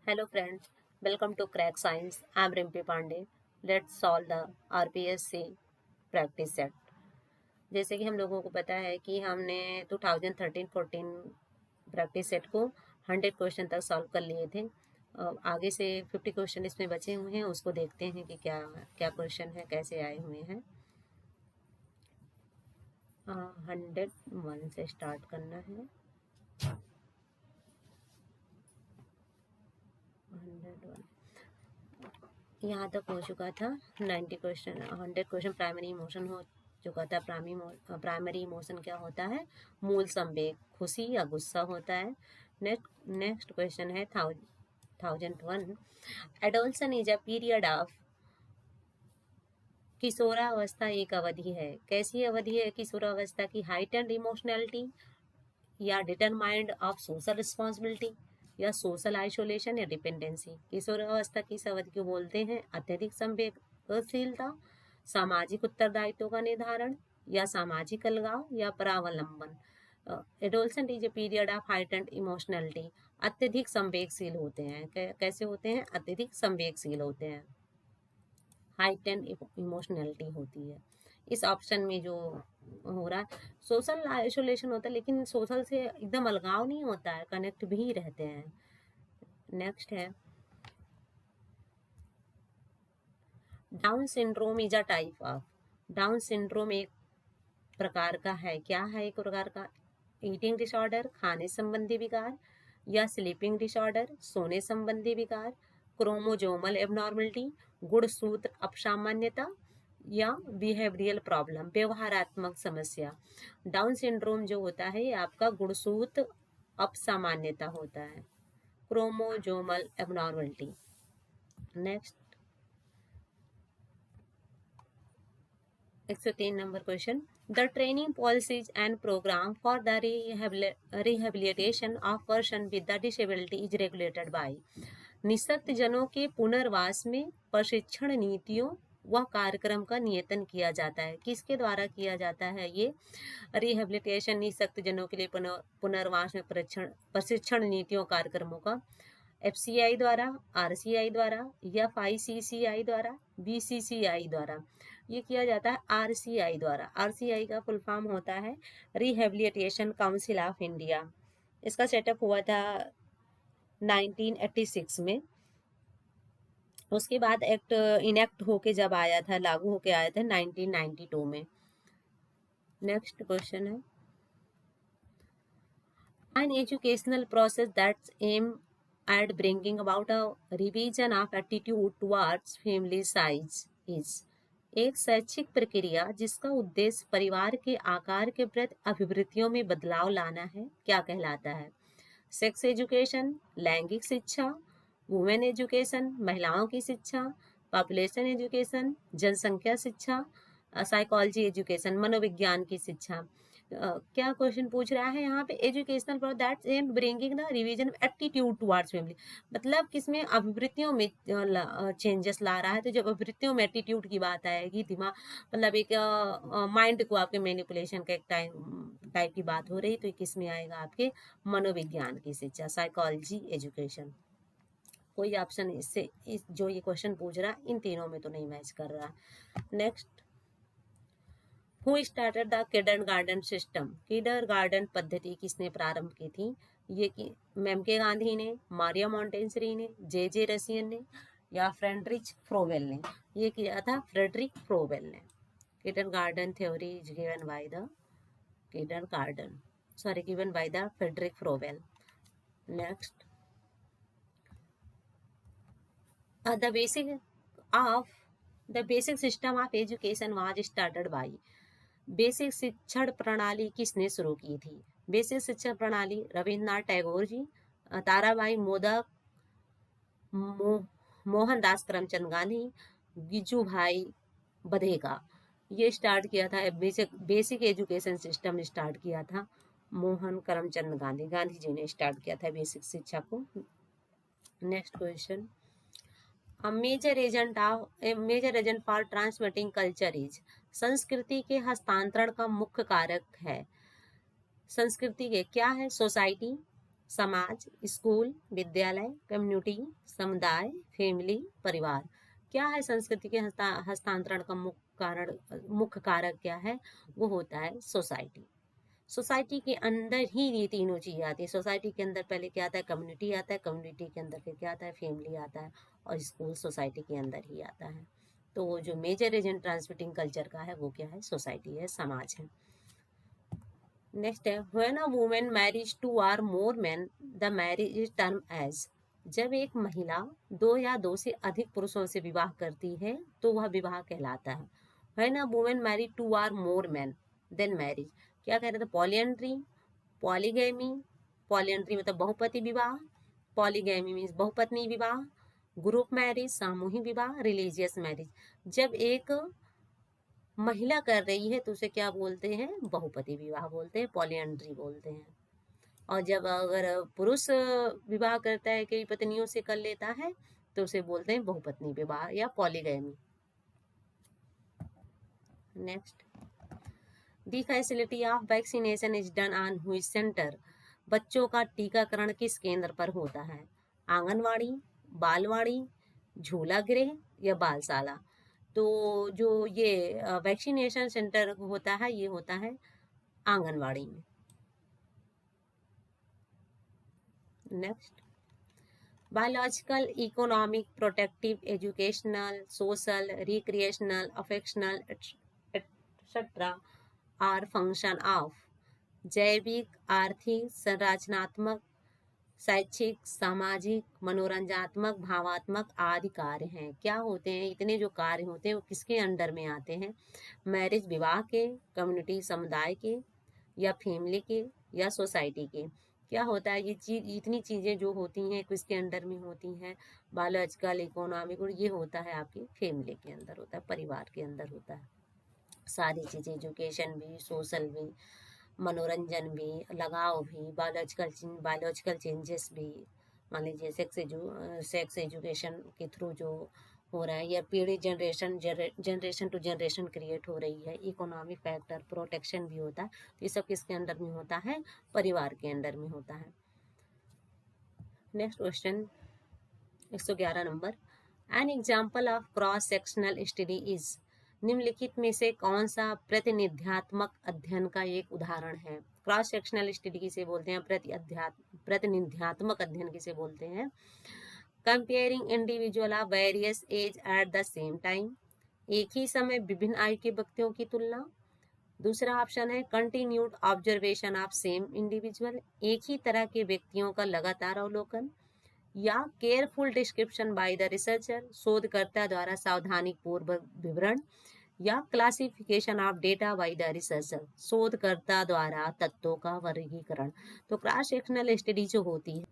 Hello friends, welcome to Crack Science. I'm Rimpi Pandey. Let's solve the RPSC practice set. जैसे कि हम लोगों को पता है कि हमने 2013-14 प्रैक्टिस सेट को 100 क्वेश्चन तक सॉल्व कर लिए थे। आगे से 50 क्वेश्चन इसमें बचे हुए हैं, उसको देखते हैं कि क्या क्या क्वेश्चन है, कैसे आए हुए हैं। 101 से स्टार्ट करना है। 101 यहाँ तक हो चुका था। 100 क्वेश्चन प्राइमरी इमोशन हो चुका था। प्राइमरी इमोशन क्या होता है? मूल संवेग, खुशी या गुस्सा होता है। नेक्स्ट क्वेश्चन है 1001। एडोलसन इज अ पीरियड ऑफ। किशोरावस्था एक अवधि है। कैसी अवधि है किशोरावस्था की? हाइटेंड इमोशनैलिटी या डिटरमाइंड ऑफ सोशल रिस्पॉन्सिबिलिटी या सोशल आइसोलेशन या डिपेंडेंसी। किशोरावस्था की इस अवधि को बोलते हैं अत्यधिक संवेदनशीलता, सामाजिक उत्तरदायित्व का निर्धारण या सामाजिक अलगाव या परावलंबन। Adolescent is a period of heightened emotionality. अत्यधिक संवेगशील होते हैं। कैसे होते हैं? अत्यधिक संवेगशील होते हैं। हाइटेंड इमोशनैलिटी होती है। इस ऑप्शन में जो हो रहा है सोशल आइसोलेशन होता है, लेकिन सोशल से एकदम अलगाव नहीं होता है, कनेक्ट भी रहते हैं। नेक्स्ट है down syndrome is a type of. Down syndrome एक प्रकार का है। क्या है एक प्रकार का? ईटिंग डिसऑर्डर, खाने संबंधी विकार या स्लीपिंग डिसऑर्डर, सोने संबंधी विकार, क्रोमोजोमल एबनॉर्मलिटी, गुणसूत्र अपसामान्यता या बिहेवियरल प्रॉब्लम, व्यवहारात्मक समस्या। डाउन सिंड्रोम जो होता है ये आपका गुणसूत्र अपसामान्यता होता है, chromosomal abnormality. Next 103 number question. The training policies and programme for the rehabilitation of person with the disability is regulated by. निःशक्त जनों के पुनर्वास में प्रशिक्षण नीतियों व कार्यक्रम का नियतन किया जाता है। किसके द्वारा किया जाता है ये रिहेबिलिटेशन? निःशक्त जनों के लिए पुनर्वास में प्रशिक्षण नीतियों कार्यक्रमों का FCI द्वारा, RCI द्वारा, FICCI द्वारा, BCCI द्वारा। ये किया जाता है RCI द्वारा। RCI का फुल फॉर्म होता है रिहेबिलिटेशन काउंसिल ऑफ इंडिया। इसका सेटअप हुआ था 1986 में। उसके बाद एक्ट इनेक्ट होके जब आया था, लागू होके आया था 1992 में। नेक्स्ट क्वेश्चन है an educational process that's aimed at bringing about a revision of attitude towards family size is। एक शैक्षिक प्रक्रिया जिसका उद्देश्य परिवार के आकार के प्रति अभिवृत्तियों में बदलाव लाना है, क्या कहलाता है? सेक्स एजुकेशन, लैंगिक शिक्षा, वुमेन एजुकेशन, महिलाओं की शिक्षा, पॉपुलेशन एजुकेशन, जनसंख्या शिक्षा, साइकोलॉजी एजुकेशन, मनोविज्ञान की शिक्षा। क्या क्वेश्चन पूछ रहा है यहाँ पे? Educational for that am bringing the revision attitude towards family, मतलब किसमें अभिवृत्तियों में चेंजेस ला रहा है। तो जब अभिवृत्तियों में एटीट्यूड की बात आएगी, दिमाग मतलब एक माइंड को आपके मैनिपुलेशन का एक टाइप की बात हो रही, तो किस में आएगा? आपके मनोविज्ञान की शिक्षा, साइकोलॉजी एजुकेशन। कोई ऑप्शन इससे जो ये क्वेश्चन पूछ रहा इन तीनों में तो नहीं मैच कर रहा। Next, who started the kindergarten system? Kindergarten पद्धति किसने प्रारंभ की थी? ये कि मेमके गांधी ने, मारिया मॉन्टेसरी ने, जे रसियन ने या फ्रेडरिक फ्रोवेल ने? ये किया था फ्रेडरिक फ्रोवेल ने। Kindergarten theory is given by the Friedrich Froebel. Next, the basic system of education was started by। Basic शिक्षण प्रणाली किसने शुरू की थी? बेसिक शिक्षण प्रणाली रविन्द्रनाथ टैगोर जी, ताराबाई मोदक, मोहनदास करमचंद गांधी, गिजू भाई बधेगा। ये स्टार्ट किया था बेसिक एजुकेशन सिस्टम स्टार्ट किया था मोहन करमचंद गांधी जी ने स्टार्ट किया था बेसिक शिक्षा को। Next question, major agent for transmitting culture is. संस्कृति के हस्तांतरण का मुख्य कारक है। संस्कृति के क्या है? सोसाइटी, समाज, स्कूल, विद्यालय, कम्युनिटी, समुदाय, फैमिली, परिवार। क्या है संस्कृति के हस्तांतरण का मुख्य कारक क्या है? वो होता है सोसाइटी। सोसाइटी के अंदर ही ये तीनों चीजें आती है। सोसाइटी के अंदर पहले क्या आता है? कम्युनिटी आता है, कम्युनिटी के अंदर फिर क्या आता है? फैमिली आता है, और स्कूल सोसाइटी के अंदर ही आता है। तो जो मेजर एजेंट ट्रांसमिटिंग कल्चर का है वो क्या है? सोसाइटी है, समाज है। नेक्स्ट है when a women marriage to or more man the marriage is term as. जब एक महिला दो या दो से अधिक पुरुषों से विवाह करती है तो वह विवाह कहलाता है। When a women marriage to or more man then marriage, क्या कह रहे थे? Polyandry, polygamy. पॉलीएंड्री मतलब बहुपति विवाह, पॉलीगैमी मीन्स बहुपत्नी विवाह, ग्रुप मैरिज सामूहिक विवाह, रिलीजियस मैरिज। जब एक महिला कर रही है तो उसे क्या बोलते हैं? बहुपति विवाह बोलते हैं, पॉलीएंड्री बोलते हैं। और जब अगर पुरुष विवाह करता है, कई पत्नियों से कर लेता है, तो उसे बोलते हैं बहुपत्नी विवाह या polygamy. Next, the facility of vaccination is done on which centre. बच्चों का टीकाकरण किस केंद्र पर होता है? आंगनवाड़ी, बालवाड़ी, झूला गृह या बालशाला। तो जो ये वैक्सीनेशन सेंटर होता है ये होता है आंगनवाड़ी में। Next, biological, economic, protective, educational, social, recreational, affectional etcetera are function of. जैविक, आर्थिक, संरचनात्मक, शैक्षिक, सामाजिक, मनोरंजनात्मक, भावात्मक आदि कार्य हैं। क्या होते हैं? इतने जो कार्य होते हैं वो किसके अंडर में आते हैं? मैरिज विवाह के, कम्युनिटी समुदाय के, या फैमिली के, या सोसाइटी के। क्या होता है? ये चीज, इतनी चीजें जो होती हैं किसके अंडर में होती हैं? बायोलॉजिकल, इकोनॉमिक, और ये होता है आपकी फैमिली के अंदर होता है, परिवार के अंदर होता है। सारी चीजें, एजुकेशन भी, सोशल भी, मनोरंजन भी, लगाव भी, बायोलॉजिकल चेंजेस भी। मान लीजिए सेक्स एजुकेशन के थ्रू जो हो रहा है, या पीढ़ी जनरेशन टू जनरेशन क्रिएट हो रही है। इकोनॉमिक फैक्टर, प्रोटेक्शन भी होता है। तो ये सब किसके अंडर में होता है? परिवार के अंडर में होता है। Next question 111 number, an example of cross sectional study is. निम्नलिखित में से कौन सा प्रतिनिध्यात्मक अध्ययन का एक उदाहरण है? क्रॉस सेक्शनल स्टडी किसे बोलते हैं? प्रतिनिध्यात्मक अध्ययन किसे बोलते हैं? Comparing individual of various age at the same time, एक ही समय विभिन्न आयु के व्यक्तियों की तुलना। दूसरा ऑप्शन है continued observation of same individual, एक ही तरह के व्यक्तियों का लगातार अवलोकन। या careful description by the researcher, शोधकर्ता द्वारा सावधानी पूर्वक विवरण। या classification of data by the researcher, शोधकर्ता द्वारा तत्वों का वर्गीकरण। तो क्रॉस सेक्शनल स्टडी जो होती है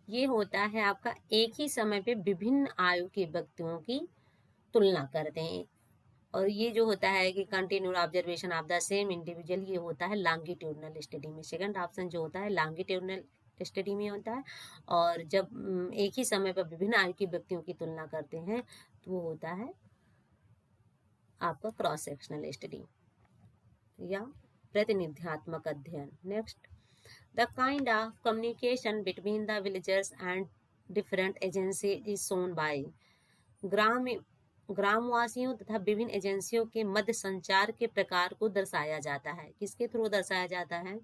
ये होता है आपका एक ही समय पे विभिन्न आयु के व्यक्तियों की तुलना करते हैं। और ये जो होता है कि continued observation of the same individual, ये होता है लॉन्गिट्यूडनल स्टडी में। सेकंड ऑप्शन जो होता है लॉन्गिट्यूडनल स्टडी में होता है। और जब एक ही समय पर विभिन्न आयु के व्यक्तियों की तुलना करते हैं तो वो होता है आपका क्रॉस सेक्शनल स्टडी या प्रतिनिध्यात्मक अध्ययन। Next, the kind of communication between the villagers and different agency is shown by. ग्रामवासियों तथा विभिन्न एजेंसियों के मध्य संचार के प्रकार को दर्शाया जाता है। किसके थ्रू दर्शाया जाता है?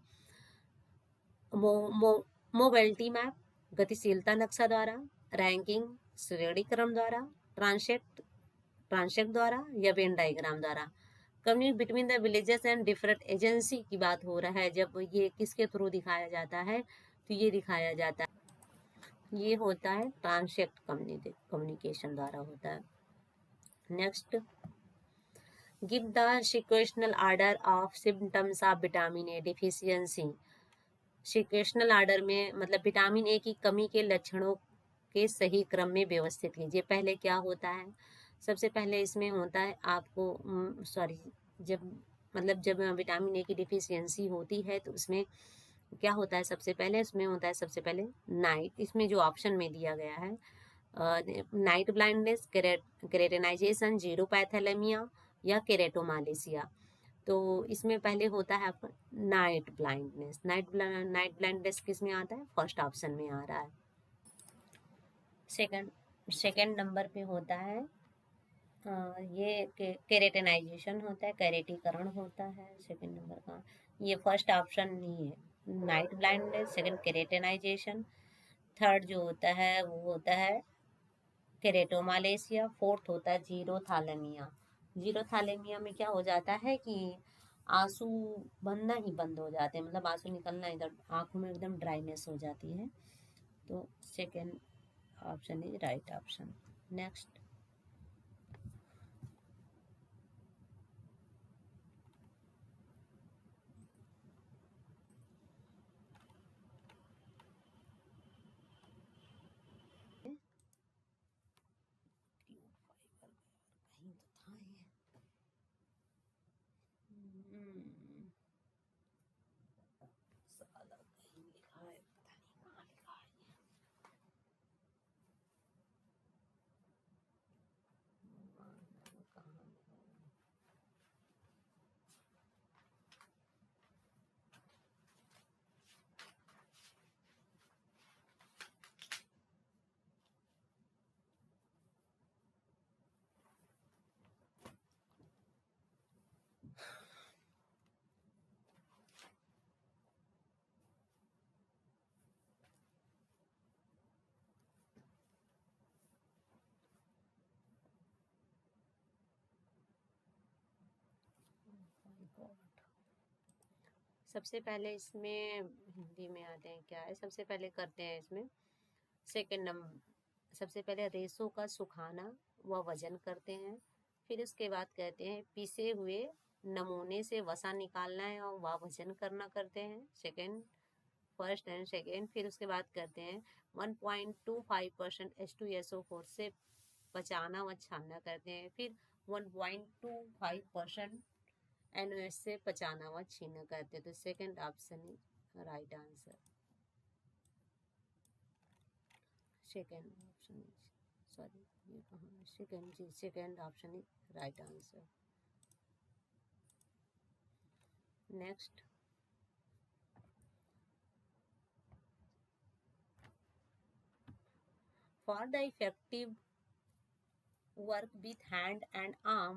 मोबिलिटी मैप, गतिशीलता नक्शा द्वारा, रैंकिंग श्रेणी क्रम द्वारा, ट्रांसेक्ट द्वारा, या वेन डायग्राम द्वारा। Communicate between the villages and different agency की बात हो रहा है। जब ये किसके थ्रू दिखाया जाता है? तो ये दिखाया जाता है, ये होता है ट्रांसेक्ट कम्युनिकेशन द्वारा होता है। Next, give the sequential order of symptoms of vitamin A deficiency. Sequential order में मतलब विटामिन ए की कमी के लक्षणों के सही क्रम में व्यवस्थित कीजिए। पहले क्या होता है? सबसे पहले इसमें होता है आपको जब विटामिन ए की डिफिशियंसी होती है तो उसमें क्या होता है? सबसे पहले नाइट, इसमें जो ऑप्शन में दिया गया है नाइट ब्लाइंडनेस, केरेटिनाइजेशन, जीरोपैथेलेमिया या केरेटोमालेशिया। तो इसमें पहले होता है आपका नाइट ब्लाइंडनेस। नाइट ब्लाइंडनेस किस में आता है? फर्स्ट ऑप्शन में आ रहा है। सेकंड सेकंड नंबर पे होता है ये केरेटिनाइजेशन होता है, केरेटीकरण होता है सेकंड नंबर का। ये फर्स्ट ऑप्शन नहीं है। नाइट ब्लाइंडनेस, सेकंड केरेटिनाइजेशन, थर्ड जो होता है वो होता है केरेटोमालेशिया, फोर्थ होता है जीरोथालेमिया। जीरोथालेमिया में क्या हो जाता है कि आंसू बनना ही बंद हो जाते हैं, मतलब आंसू निकलना, इधर आंखों में एकदम ड्राइनेस हो जाती है। तो second option is right option. Next, कहीं तो था ये। साला कहीं लिखा है, पता नहीं कहाँ लिखा है ये। कहाँ लिखा है? My God। सबसे पहले इसमें हिंदी में आते हैं, क्या है सबसे पहले करते हैं इसमें। सेकंड नंबर, सबसे पहले रेशों का सुखाना व वजन करते हैं। फिर उसके बाद कहते हैं पीसे हुए नमूने से वसा निकालना है और वह वजन करना करते हैं। Second, first and second. फिर उसके बाद करते हैं 1.25% H2SO4 से पचाना व छानना करते हैं। फिर 1.25% NOS से पचाना व छीना करते हैं। तो second option is right answer. Second option is, sorry ये कहाँ, सेकंड जी, second option is right answer. Next, for the effective work with hand and arm,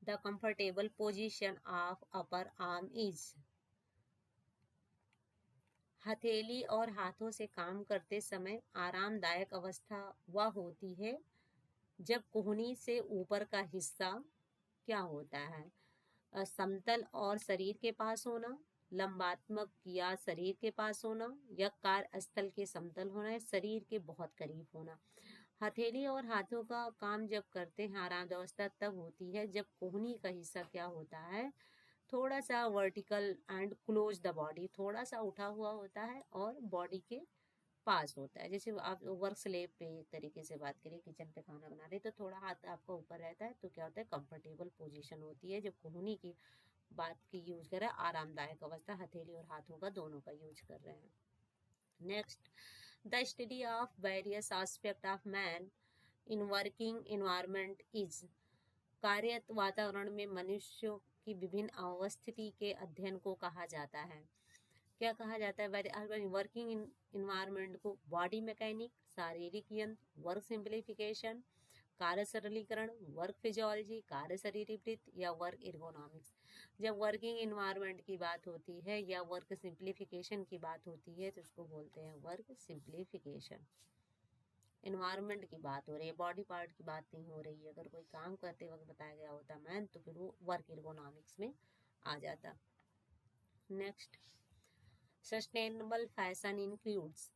the comfortable position of upper arm is। हथेली और हाथों से काम करते समय आरामदायक अवस्था वह होती है जब कोहनी से ऊपर का हिस्सा क्या होता है? समतल और शरीर के पास होना, लंबात्मक या शरीर के पास होना, या कार्यस्थल के समतल होना, या शरीर के बहुत करीब होना। हथेली और हाथों का काम जब करते हैं आराम अवस्था तब होती है जब कोहनी का हिस्सा क्या होता है? थोड़ा सा vertical and close the body, थोड़ा सा उठा हुआ होता है और बॉडी के पास होता है। जैसे आप वर्क स्लेब पे एक तरीके से बात करें, किचन पे खाना बना रहे तो थोड़ा हाथ आपका ऊपर रहता है, तो क्या होता है? कंफर्टेबल पोजीशन होती है। जब कोहनी की बात की यूज कर रहे हैं, आरामदायक अवस्था, हथेली और हाथों का दोनों का यूज कर रहे हैं। Next, the study of various aspect of man in working environment is. कार्यरत वातावरण में मनुष्यों की विभिन्न अवस्थिति के अध्ययन को कहा जाता है। क्या कहा जाता है? वर्किंग इन्वायरमेंट को बॉडी मैकेनिक, शारीरिक यंत्र, वर्क सिंप्लीफिकेशन, कार्य सरलीकरण, वर्क फिजियोलॉजी, कार्य शरीरवृत्त, या वर्क एर्गोनॉमिक्स। जब वर्किंग इन्वायरमेंट की बात होती है या वर्क सिंप्लीफिकेशन की बात होती है तो उसको बोलते हैं वर्क सिंप्लीफिकेशन। इन्वायरमेंट की बात हो रही है, बॉडी पार्ट की बात नहीं हो रही है। अगर कोई काम करते वक्त बताया गया होता मैन, तो फिर वो वर्क एर्गोनॉमिक्स में आ जाता। Next, sustainable fashion includes.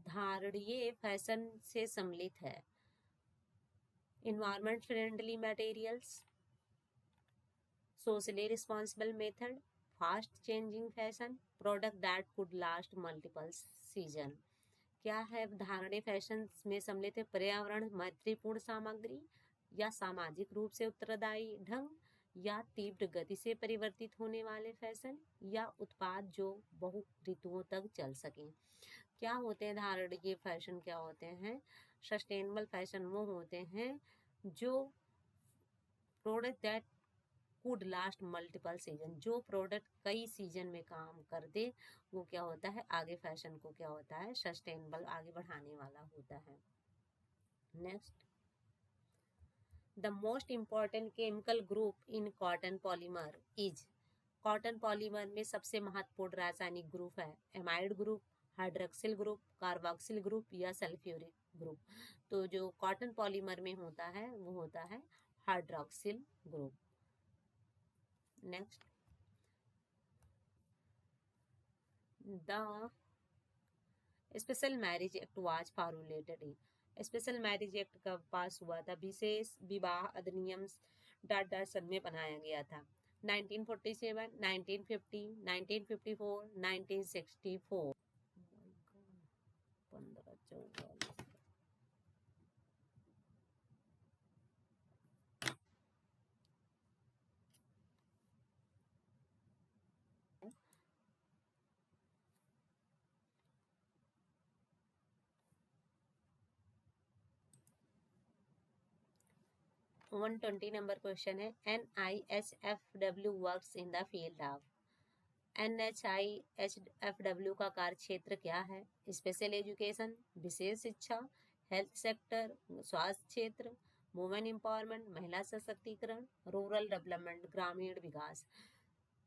धारणीय फैशन से सम्मिलित है environment friendly materials, socially responsible method, fast changing fashion, product that could last multiple season. क्या है धारणीय फैशन में सम्मिलित है? पर्यावरण मैत्रीपूर्ण सामग्री, या सामाजिक रूप से उत्तरदायी ढंग, या तीव्र गति से परिवर्तित होने वाले फैशन, या उत्पाद जो बहु ऋतुओं तक चल सकें। क्या होते हैं धारणीय फैशन? क्या होते हैं? सस्टेनेबल फैशन वो होते हैं जो product that could last multiple season, जो प्रोडक्ट कई सीजन में काम कर दे वो क्या होता है, आगे फैशन को क्या होता है, सस्टेनेबल आगे बढ़ाने वाला होता है। Next, the most important chemical group in cotton polymer is, cotton polymer में सबसे महत्वपूर्ण रासायनिक ग्रुप है amide group, hydroxyl group, carboxyl group या सल्फ्यूरिक ग्रुप। तो जो कॉटन पॉलीमर में होता है वो होता है hydroxyl group. Next, the special marriage act was formulated in, special marriage act कब पास हुआ था, विशेष विवाह अधिनियम डॉट डॉट सन में बनाया गया था, 1947, 1950, 1954, 1964। 1544। 120 नंबर क्वेश्चन है, NIHFW works in the field of, NIHFW का कार्य क्षेत्र क्या है, स्पेशल एजुकेशन, विशेष शिक्षा, हेल्थ सेक्टर, स्वास्थ्य क्षेत्र, वुमेन एम्पावरमेंट, महिला सशक्तिकरण, रूरल डेवलपमेंट, ग्रामीण विकास।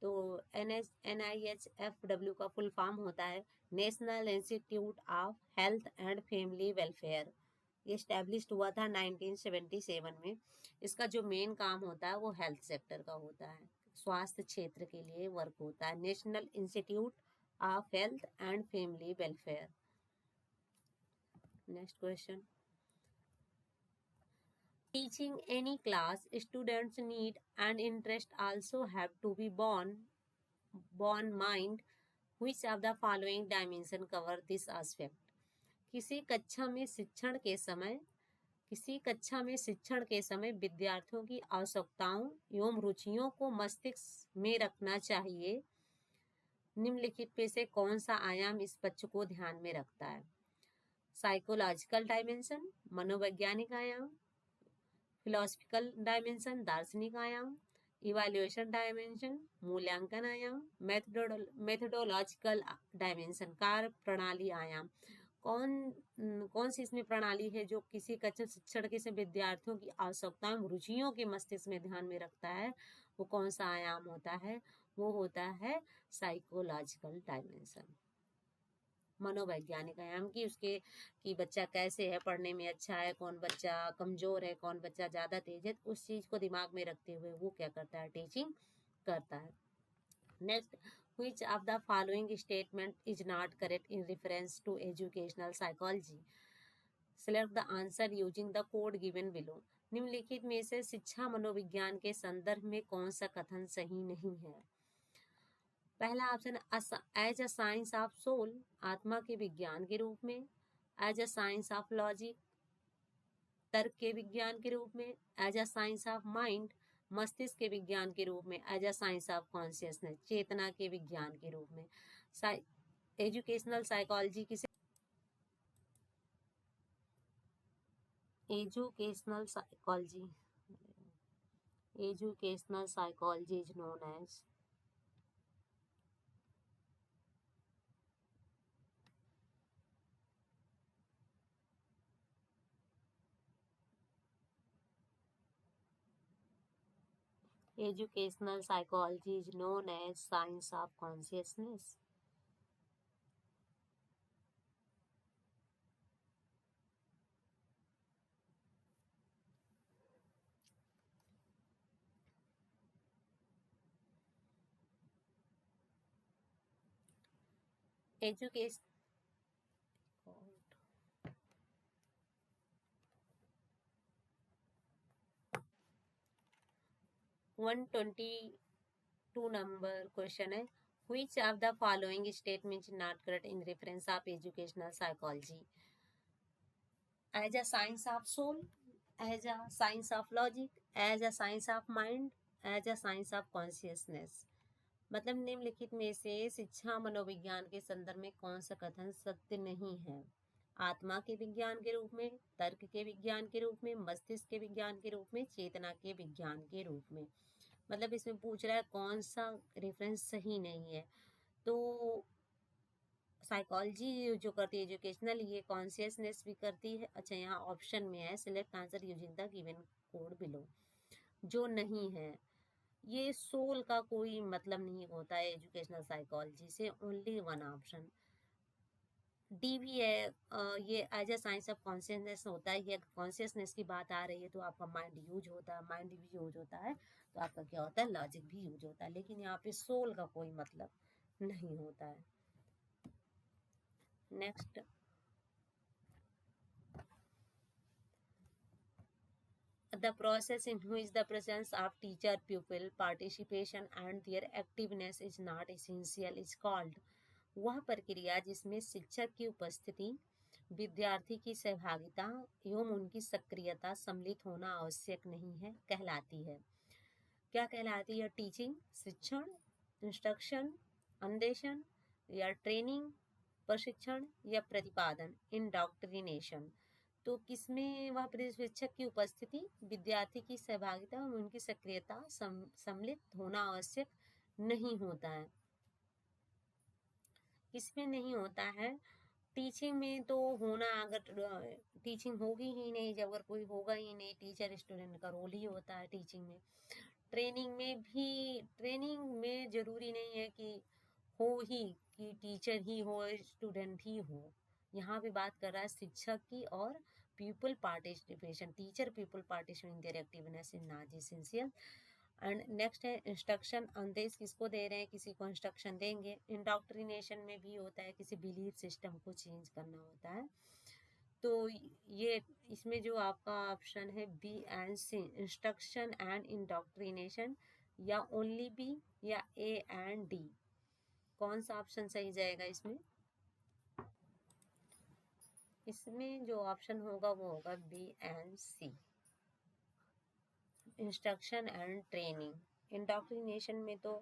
तो NIHFW का फुल फॉर्म होता है national institute of health and family welfare. ये स्टैब्लिश्ड हुआ था 1977 में। इसका जो मेन काम होता है वो हेल्थ सेक्टर का होता है, स्वास्थ्य क्षेत्र के लिए वर्क होता है, national institute of health and family welfare. Next question, teaching any class students need and interest also have to be born mind, which of the following dimension cover this aspect? किसी कक्षा में शिक्षण के समय विद्यार्थियों की आवश्यकताओं एवं रुचियों को मस्तिष्क में रखना चाहिए। निम्नलिखित में से कौन सा आयाम इस पक्ष को ध्यान में रखता है? साइकोलॉजिकल डायमेंशन, मनोवैज्ञानिक आयाम, फिलोसफिकल डायमेंशन, दार्शनिक आयाम, इवैल्यूएशन डायमेंशन, मूल्यांकन आयाम, मेथोडोलॉजिकल डायमेंशन, कार्य प्रणाली आयाम। कौन सी इसमें प्रणाली है जो किसी कक्षा शिक्षण के समय विद्यार्थियों की आवश्यकताओं रुचियों के मस्तिष्क में ध्यान में रखता है? वो कौन सा आयाम होता है? वो होता है साइकोलॉजिकल डायमेंशन, मनोवैज्ञानिक आयाम की उसके कि बच्चा कैसे है, पढ़ने में अच्छा है, कौन बच्चा कमजोर है, कौन बच्चा ज्यादा तेज है, उस चीज को दिमाग में रखते हुए वो क्या करता है, टीचिंग करता है। Next, which of the following statement is not correct in reference to educational psychology? Select the answer using the code given below. निम्नलिखित में से शिक्षा मनोविज्ञान के संदर्भ में कौन सा कथन सही नहीं है? पहला option, as a science of soul, आत्मा के विज्ञान के रूप में, as a science of logic, तर्क के विज्ञान के रूप में, as a science of mind, मस्तिष्क के विज्ञान के रूप में, as a science of consciousness, चेतना के विज्ञान के रूप में। एजुकेशनल साइकोलॉजी किसे educational psychology is known as Educational psychology is known as science of consciousness. Education 122 number question है, which of the following statements is not correct in reference of educational psychology? As a science of soul, as a science of logic, as a science of mind, as a science of consciousness. मतलब निम्नलिखित में से शिक्षा मनोविज्ञान के संदर्भ में कौन सा कथन सत्य नहीं है? आत्मा के विज्ञान के रूप में, तर्क के विज्ञान के रूप में, मस्तिष्क के विज्ञान के रूप में, चेतना के विज्ञान के रूप में। मतलब इसमें पूछ रहा है कौन सा रेफरेंस सही नहीं है। तो साइकोलॉजी जो करती है एजुकेशनल, ये कॉन्शियसनेस भी करती है। अच्छा, यहाँ ऑप्शन में है select answer using the given code below. जो नहीं है, ये सोल का कोई मतलब नहीं होता है एजुकेशनल साइकोलॉजी से, ओनली वन ऑप्शन डी भी है। ये as a science of consciousness होता है। ये कॉन्शियसनेस की बात आ रही है तो आपका माइंड यूज होता है, माइंड भी यूज होता है तो आपका क्या होता है, लॉजिक भी यूज होता है। लेकिन यहाँ पे सोल का कोई मतलब नहीं होता है। Next, the process in which the presence of teacher pupil participation and their activeness is not essential is called। वह प्रक्रिया जिसमें शिक्षक की उपस्थिति, विद्यार्थी की सहभागिता एवं उनकी सक्रियता सम्मिलित होना आवश्यक नहीं है, कहलाती है। क्या कहलाती है? टीचिंग, शिक्षण, इंस्ट्रक्शन, अन्वेषण, या ट्रेनिंग, प्रशिक्षण, या प्रतिपादन, इंडॉक्ट्रिनेशन। तो किसमें वह शिक्षक की उपस्थिति, विद्यार्थी की सहभागिता और उनकी सक्रियता सम्मिलित होना आवश्यक नहीं होता है। किसमें नहीं होता है? टीचिंग में तो होना, अगर टीचिंग होगी ही नहीं, जब अगर कोई होगा ही नहीं, टीचर स्टूडेंट का रोल ही होता है टीचिंग में। ट्रेनिंग में भी, ट्रेनिंग में जरूरी नहीं है कि हो ही, कि टीचर ही हो स्टूडेंट ही हो। यहाँ पे बात कर रहा है शिक्षक की और people participation, teacher people participation in their activeness in not essential. And next है इंस्ट्रक्शन, आदेश किसको दे रहे हैं, किसी को इंस्ट्रक्शन देंगे। इंडॉक्ट्रिनेशन में भी होता है, किसी बिलीफ सिस्टम को चेंज करना होता है। तो ये इसमें जो आपका ऑप्शन है B and C, instruction and indoctrination, या ओनली बी, या ए एंड डी, कौन सा ऑप्शन सही जाएगा इसमें? इसमें जो ऑप्शन होगा वो होगा B and C, instruction and training. Indoctrination में तो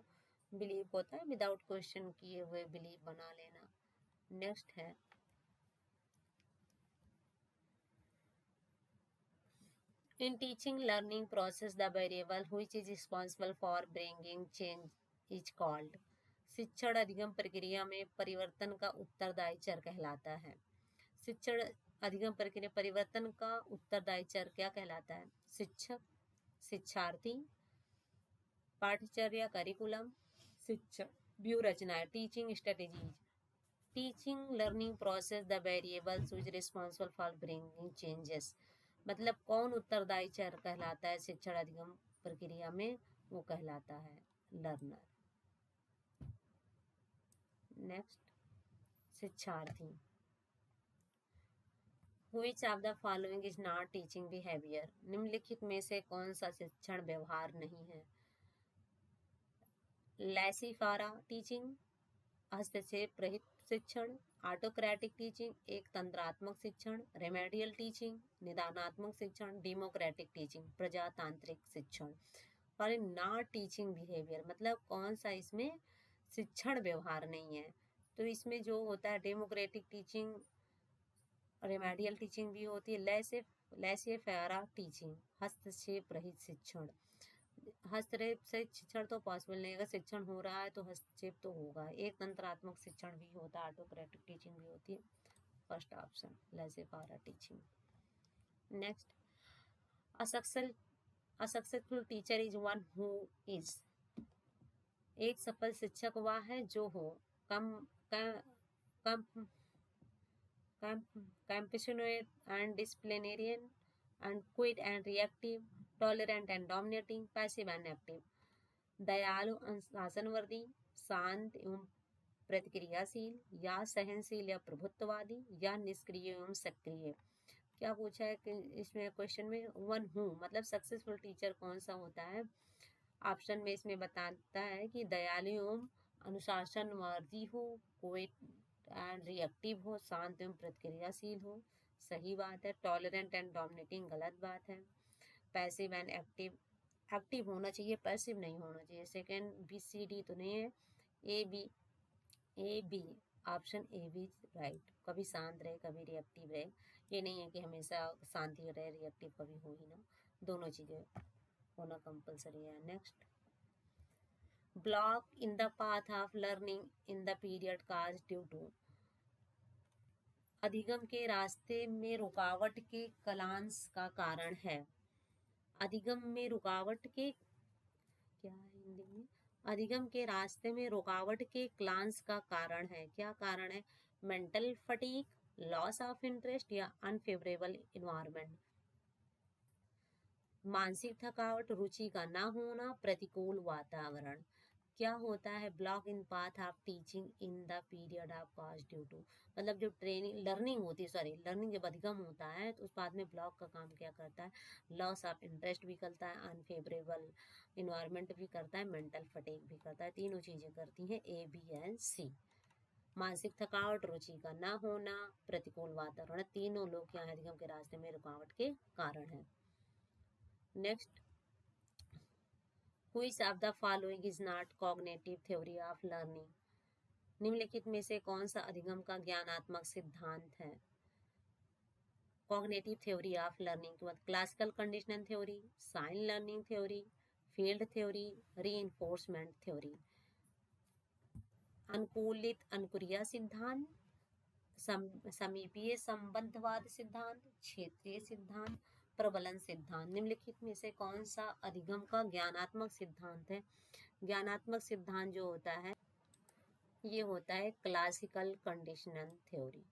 बिलीव होता है, विदाउट क्वेश्चन किए हुए बिलीव बना लेना। नेक्स्ट है in teaching learning process the variable which is responsible for bringing change is called. शिक्षण अधिगम प्रक्रिया में परिवर्तन का उत्तरदायी चर कहलाता है। शिक्षण अधिगम प्रक्रिया परिवर्तन का उत्तरदायी चर क्या कहलाता है? शिक्षक, शिक्षार्थी, पाठ्यचर्या करिकुलम, शिक्षण व्यू रचनाएं, teaching strategies. Teaching learning process the variables which responsible for bringing changes. मतलब कौन उत्तरदायी चर कहलाता है शिक्षण अधिगम प्रक्रिया में? वो कहलाता है लर्नर। नेक्स्ट, शिक्षार्थी। Which of the following is not teaching behaviour. निम्नलिखित में से कौन सा शिक्षण व्यवहार नहीं है? लैसीफारा टीचिंग, हस्तक्षेप रहित शिक्षण, ऑटोक्रेटिक टीचिंग, एक तंत्रात्मक शिक्षण, रेमेडियल टीचिंग, निदानात्मक शिक्षण, डेमोक्रेटिक टीचिंग, प्रजातांत्रिक शिक्षण। और नॉट टीचिंग बिहेवियर मतलब कौन सा इसमें शिक्षण व्यवहार नहीं है? तो इसमें जो होता है डेमोक्रेटिक टीचिंग, रेमेडियल टीचिंग भी होती है, लैसे फेरा टीचिंग, हस्तक्षेप रहित शिक्षण। हस्तक्षेप से शिक्षण तो पॉसिबल नहीं, अगर शिक्षण हो रहा है तो हस्तक्षेप तो होगा। एक तंत्रात्मक शिक्षण भी होता है, ऑटोक्रेटिक टीचिंग भी होती है। फर्स्ट ऑप्शन लैसे फेरा teaching. Next, successful teacher is one who is. एक सफल शिक्षक वह है जो हो कम कम compassionate and disciplinarian, and quick and reactive, tolerant and dominating, passive and active। दयालु, अनुशासनवर्ती, शांत एवं प्रतिक्रियाशील, या सहनशील या प्रभुत्ववादी, या निष्क्रिय एवं सक्रिय। क्या पूछा है कि इसमें क्वेश्चन में? वन हु मतलब सक्सेसफुल टीचर कौन सा होता है? ऑप्शन में इसमें बताता है कि दयालु एवं अनुशासनवर्ती हो, कोई एंड रिएक्टिव हो, शांत एवं प्रतिक्रियाशील हो, सही बात है। टॉलरेंट एंड डोमिनेटिंग गलत बात है। पैसिव एंड एक्टिव, एक्टिव होना चाहिए, पैसिव नहीं होना चाहिए। सेकेंड बी सी डी तो नहीं है, A B option A B right. कभी शांत रहे कभी रिएक्टिव रहे, ये नहीं है कि हमेशा शांति रहे रिएक्टिव कभी हो ही ना, दोनों चीज़ें होना कंपलसरी है। Next, block in the path of learning in the period cause due to, अधिगम के रास्ते में रुकावट के क्लांश का कारण है। अधिगम में रुकावट के क्या है हिंदी में, अधिगम के रास्ते में रुकावट के क्लांश का कारण है। क्या कारण है? Mental fatigue, loss of interest या अनफेवरेबल इन्वायरमेंट। मानसिक थकावट, रुचि का ना होना, प्रतिकूल वातावरण। क्या होता है? Block in path of teaching in the period of pass due to, मतलब जो ट्रेनिंग लर्निंग होती है, सॉरी लर्निंग जब अधिगम होता है तो उस पाथ में ब्लॉक का काम क्या करता है? लॉस ऑफ इंटरेस्ट भी करता है, अनफेवरेबल इन्वायरमेंट भी करता है, मेंटल फटीग भी करता है। तीनों चीजें करती हैं ए, बी एंड सी। मानसिक थकावट, रुचि का ना होना, प्रतिकूल वातावरण, तीनों लोग यहाँ अधिगम के रास्ते में रुकावट के कारण है। Next, Which of the following is not cognitive theory of learning? निम्नलिखित में से कौन सा अधिगम का ज्ञानात्मक सिद्धांत है? कॉग्निटिव थ्योरी ऑफ लर्निंग के बाद classical conditional theory, sign learning theory, field theory, reinforcement theory. अनुकूलित अनुक्रिया सिद्धांत, समीपीय संबंधवाद सिद्धांत, क्षेत्रीय सिद्धांत, प्रबलन सिद्धांत। निम्नलिखित में से कौन सा अधिगम का ज्ञानात्मक सिद्धांत है? ज्ञानात्मक सिद्धांत जो होता है ये होता है क्लासिकल कंडीशनल थ्योरी,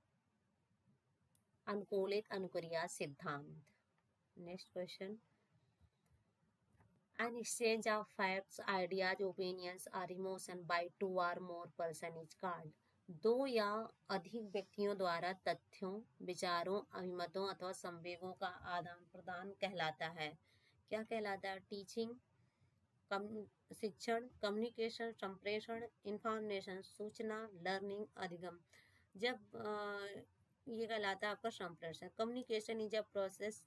अनुकूलित अनुक्रिया सिद्धांत। Next question, an exchange of facts, ideas, opinions or emotion by two or more person is called, दो या अधिक व्यक्तियों द्वारा तथ्यों, विचारों, अभिमतों अथवा संवेगों का आदान प्रदान कहलाता है। क्या कहलाता है? टीचिंग, शिक्षण, कम्युनिकेशन, संप्रेषण, इंफॉर्मेशन, सूचना, लर्निंग, अधिगम। जब ये कहलाता है आपका संप्रेषण। Communication is a process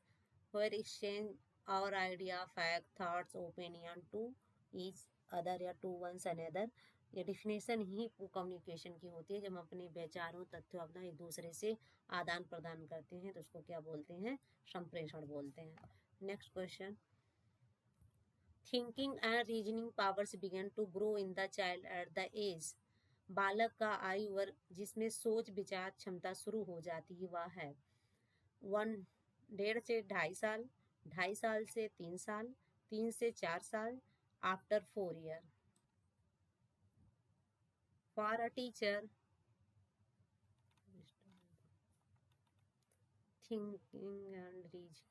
where exchange our idea, fact, thoughts, opinion to each other या to one's another, ये डिफिनेशन ही कम्युनिकेशन की होती है। जब हम अपने विचारों, तथ्यों अपना एक दूसरे से आदान प्रदान करते हैं तो उसको क्या बोलते हैं? संप्रेषण बोलते हैं। Next question, thinking and reasoning powers begin to grow in the child at the age, बालक का आयु वर्ग जिसमें सोच विचार क्षमता शुरू हो जाती है वह है 1.5 से 2.5 साल, 2.5 साल से 3 साल, 3 से 4 साल, after 4 year. For a teacher, thinking and रीज,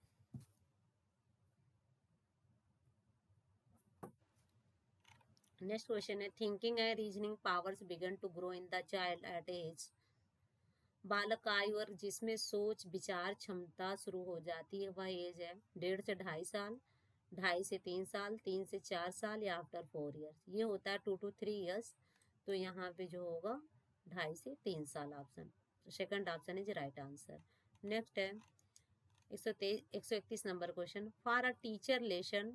नेक्स्ट क्वेश्चन है, thinking and reasoning powers begin to grow in the child at age, बालक का आयु वर्ग जिसमें सोच विचार क्षमता शुरू हो जाती है वह एज है 1.5 से 2.5 साल, 2.5 से 3 साल, 3 से 4 साल या आफ्टर 4 ईयर्स। ये होता है 2 to 3 ईयर्स। तो यहाँ पे जो होगा 2.5 से 3 साल option, second option is right answer. Next है 131 number question, for a teacher lesson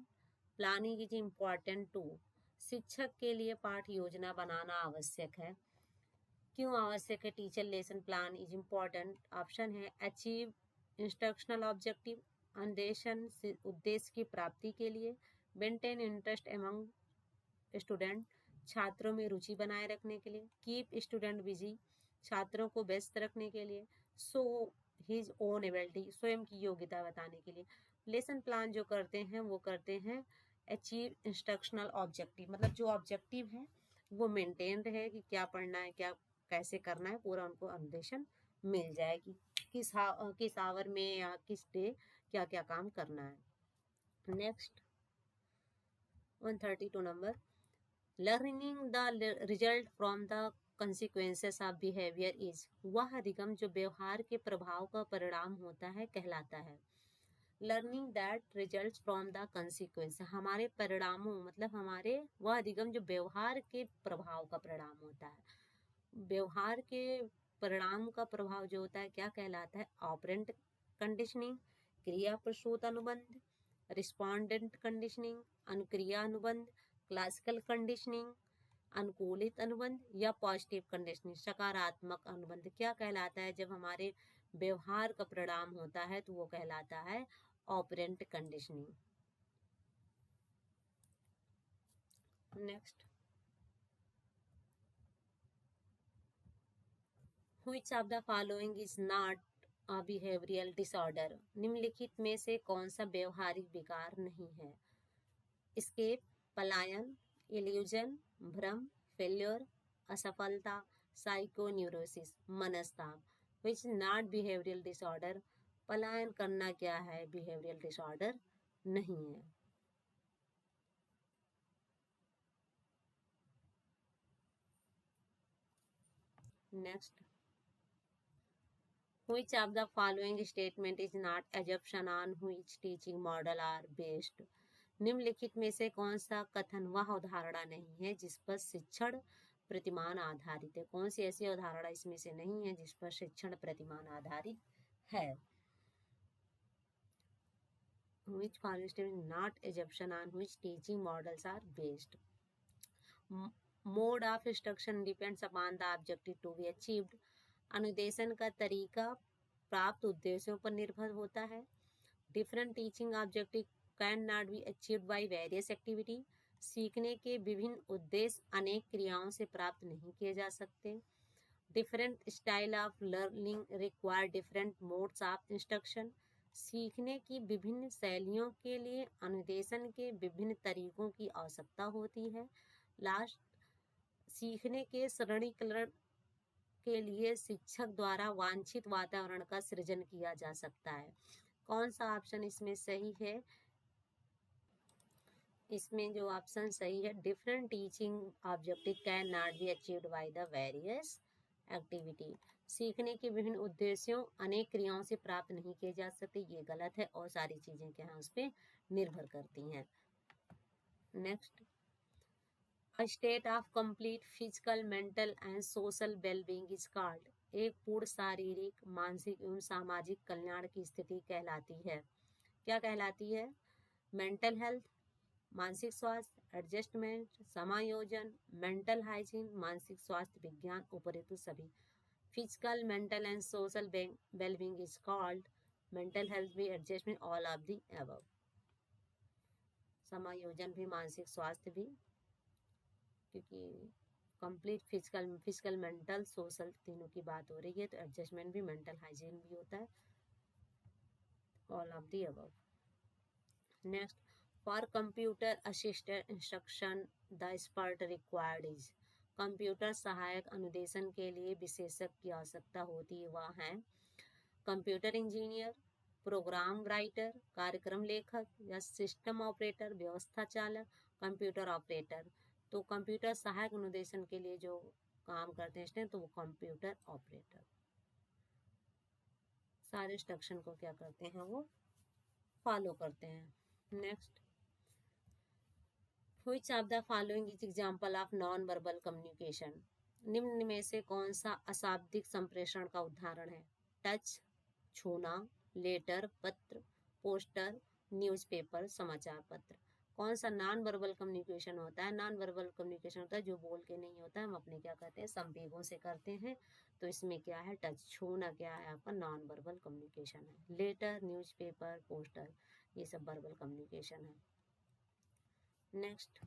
planning is important to, शिक्षक के लिए पाठ योजना बनाना आवश्यक है। क्यों आवश्यक है? Teacher lesson plan is important. Option है अचीव इंस्ट्रक्शनल ऑब्जेक्टिव, अन्वेषण उद्देश्य की प्राप्ति के लिए, मेंटेन इंटरेस्ट एमंग स्टूडेंट, छात्रों में रुचि बनाए रखने के लिए, कीप स्टूडेंट बिजी, छात्रों को व्यस्त रखने के लिए, शो हिज ओन एबिलिटी, स्वयं की योग्यता बताने के लिए। लेसन प्लान जो करते हैं वो करते हैं अचीव इंस्ट्रक्शनल ऑब्जेक्टिव, मतलब जो ऑब्जेक्टिव है वो मेंटेन रहे कि क्या पढ़ना है, क्या कैसे करना है, पूरा उनको अन्वेषण मिल जाए कि किस आवर में या किस डे क्या क्या काम करना है। Next 132 number, learning the result from the consequences of behaviour is, वह अधिगम जो व्यवहार के प्रभाव का परिणाम होता है कहलाता है। Learning that result from the consequence, हमारे परिणामों मतलब हमारे वह अधिगम जो व्यवहार के प्रभाव का परिणाम होता है। व्यवहार के परिणाम का प्रभाव जो होता है क्या कहलाता है? ऑपरेंट कंडीशनिंग, क्रिया प्रसूत अनुबंध, रिस्पॉन्डेंट कंडीशनिंग, अनुक्रिया अनुबंध, क्लासिकल कंडीशनिंग, अनुकूलित अनुबंध या पॉजिटिव कंडीशनिंग, सकारात्मक अनुबंध क्या कहलाता है? जब हमारे व्यवहार का परिणाम होता है तो वो कहलाता है operant conditioning. Next, which of the following is not a behavioural disorder? निम्नलिखित में से कौन सा व्यवहारिक विकार नहीं है? एस्केप, पलायन, इल्यूजन, भ्रम, फेल्योर, असफलता, साइकोन्यूरोसिस, मनस्ताप। Which not behavioural disorder? पलायन करना क्या है? बिहेवियरल डिसऑर्डर नहीं है। Next, which of the following statement is not assumption on which teaching model are based? निम्नलिखित में से कौन सा कथन वह अवधारणा नहीं है जिस पर शिक्षण प्रतिमान आधारित है? कौन सी ऐसी अवधारणा इसमें से नहीं है जिस पर शिक्षण प्रतिमान आधारित है? Which following statement is not assumption on which teaching models are based? Mode of instruction depends upon the objective to be achieved. अनुदेशन का तरीका प्राप्त उद्देश्यों पर निर्भर होता है। Different teaching objective can not be achieved by various activity. सीखने के विभिन्न उद्देश्य अनेक क्रियाओं से प्राप्त नहीं किए जा सकते। Different style of learning require different modes of instruction. सीखने की विभिन्न शैलियों के लिए अनुदेशन के विभिन्न तरीकों की आवश्यकता होती है। लास्ट, सीखने के सरलीकरण के लिए शिक्षक द्वारा वांछित वातावरण का सृजन किया जा सकता है। कौन सा ऑप्शन इसमें सही है? इसमें जो ऑप्शन सही है, different teaching objective can not be achieved by the various activity. सीखने के विभिन्न उद्देश्यों अनेक क्रियाओं से प्राप्त नहीं किए जा सकते, ये गलत है और सारी चीजें क्या हैं उस पर निर्भर करती हैं। Next, A state of complete physical, mental and social well-being is called। एक पूर्ण शारीरिक, मानसिक एवं सामाजिक कल्याण की स्थिति कहलाती है। क्या कहलाती है? मेंटल हेल्थ, मानसिक स्वास्थ्य, एडजस्टमेंट, समायोजन, मेंटल हाइजीन, मानसिक स्वास्थ्य विज्ञान, उपरोक्त सभी। Physical, mental and social wellbeing is called. Mental health भी, adjustment, all of the above. समायोजन भी, मानसिक स्वास्थ्य भी, क्योंकि कंप्लीट फिजिकल मेंटल सोशल तीनों की बात हो रही है, तो एडजस्टमेंट भी, मेंटल हाइजीन भी होता है, all of the above. Next, for computer assisted instruction the expert required is. Computer सहायक अनुदेशन के लिए विशेषज्ञ की आवश्यकता होती है, वह है कंप्यूटर इंजीनियर, प्रोग्राम राइटर, कार्यक्रम लेखक या सिस्टम ऑपरेटर, व्यवस्था चालक, कंप्यूटर ऑपरेटर। तो कंप्यूटर सहायक अनुदेशन के लिए जो काम करते हैं तो वो कंप्यूटर ऑपरेटर सारे इंस्ट्रक्शन को क्या करते हैं, वो फॉलो करते हैं। Next, which of the following is example of non verbal communication? निम्न में से कौन सा अशाब्दिक संप्रेषण का उदाहरण है? टच, छूना, लेटर, पत्र, पोस्टर, न्यूज़पेपर, समाचार पत्र। कौन सा नॉन वर्बल कम्युनिकेशन होता है? नॉन वर्बल कम्युनिकेशन होता है जो बोल के नहीं होता है, हम अपने क्या कहते हैं, संवेगों से करते हैं। तो इसमें क्या है? टच, छूना क्या है आपका? नॉन वर्बल कम्युनिकेशन है। लेटर, न्यूज़पेपर, पोस्टर, ये सब वर्बल कम्युनिकेशन है। Next,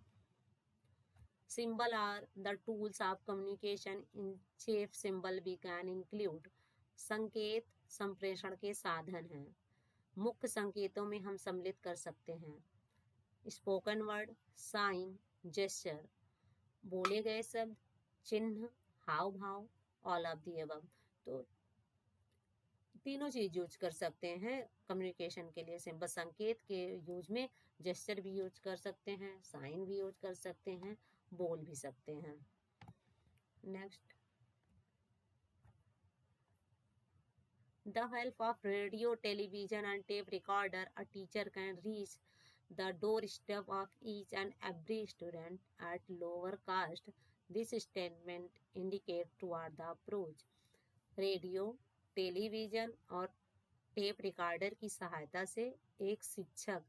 symbol are the tools of communication in chief symbol we can include. संकेत संप्रेषण के साधन हैं। मुख्य संकेतों में हम सम्मिलित कर सकते हैं स्पोकन वर्ड, साइन, जेस्चर, बोले गए शब्द, चिन्ह, हाव भाव, ऑल ऑफ दी अबव। तो तीनों चीज यूज कर सकते हैं कम्युनिकेशन के लिए। सिंबल संकेत के यूज में जेस्चर भी यूज कर सकते हैं, साइन भी यूज कर सकते हैं, बोल भी सकते हैं। Next, the help of radio, television and tape recorder, a teacher can reach the doorstep of each and every student at lower cost. This statement indicates toward the approach। Radio, television और tape recorder की सहायता से एक शिक्षक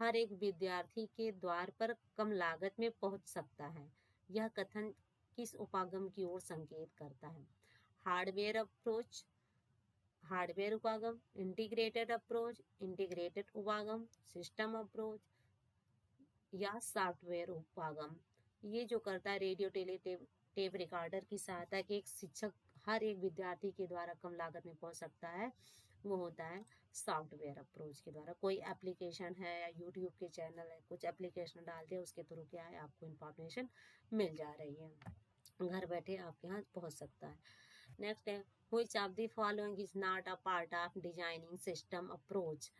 हर एक विद्यार्थी के द्वार पर कम लागत में पहुंच सकता है। यह कथन किस उपागम की ओर संकेत करता है? हार्डवेयर अप्रोच, हार्डवेयर उपागम, इंटीग्रेटेड अप्रोच, इंटीग्रेटेड उपागम, सिस्टम अप्रोच या सॉफ्टवेयर उपागम। ये जो करता है रेडियो टेप रिकॉर्डर की सहायता के एक शिक्षक हर एक विद्यार्थी के द्वारा कम लागत में पहुंच सकता है, वो होता है सॉफ्टवेयर अप्रोच के द्वारा। कोई एप्लीकेशन है या यूट्यूब के चैनल है, कुछ एप्लीकेशन डालते हैं, उसके थ्रू क्या है आपको इंफॉर्मेशन मिल जा रही है, घर बैठे आपके यहाँ पहुंच सकता है। नेक्स्ट है which of the following is not a part of designing system approach.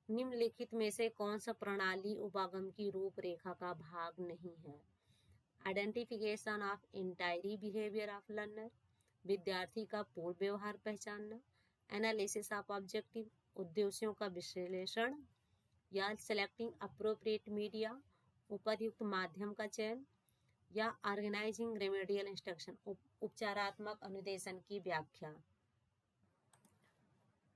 निम्नलिखित में से कौन सा प्रणाली उपागम की रूपरेखा का भाग नहीं है? Identification of entry behaviour of learner, विद्यार्थी का पूर्व व्यवहार पहचानना, एनालिसिस ऑफ ऑब्जेक्टिव, उद्देश्यों का विश्लेषण, या सेलेक्टिंग अप्रोप्रिएट मीडिया, उपयुक्त माध्यम का चयन, या ऑर्गेनाइजिंग रेमेडियल इंस्ट्रक्शन, उपचारात्मक अनुदेशन की व्याख्या।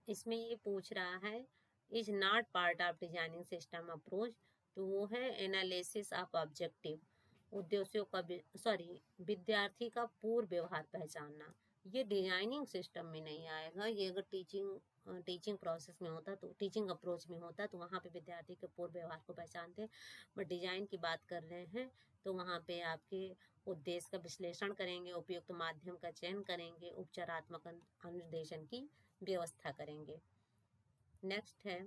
इसमें ये पूछ रहा है is not part of designing system approach, तो वो है एनालिसिस ऑफ ऑब्जेक्टिव, उद्देश्यों का विद्यार्थी का पूर्व व्यवहार पहचानना। ये डिजाइनिंग सिस्टम में नहीं आएगा, ये अगर टीचिंग प्रोसेस में होता, तो टीचिंग अप्रोच में होता तो वहाँ पे विद्यार्थी के पूर्व व्यवहार को पहचानते हैं। बट डिजाइन की बात कर रहे हैं तो वहाँ पे आपके उद्देश्य का विश्लेषण करेंगे, उपयुक्त माध्यम का चयन करेंगे, उपचारात्मक अनुदेशन की व्यवस्था करेंगे। नेक्स्ट है